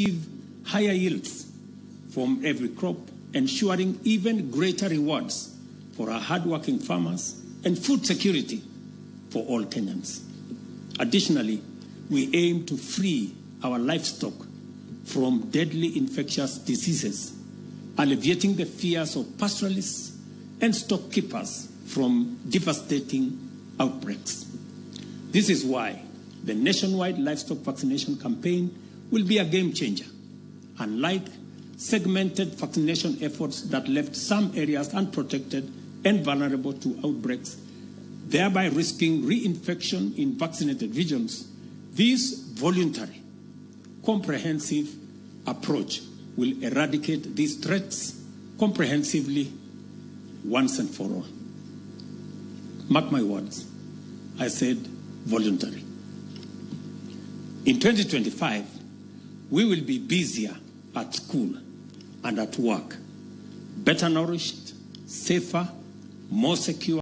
achieve higher yields from every crop, ensuring even greater rewards for our hardworking farmers and food security for all Kenyans. Additionally, we aim to free our livestock from deadly infectious diseases, alleviating the fears of pastoralists and stock keepers from devastating outbreaks. This is why the nationwide livestock vaccination campaign will be a game changer. Unlike segmented vaccination efforts that left some areas unprotected and vulnerable to outbreaks, thereby risking reinfection in vaccinated regions, this voluntary, comprehensive approach will eradicate these threats comprehensively once and for all. Mark my words, I said voluntary. In 2025, we will be busier at school and at work, better nourished, safer, more secure,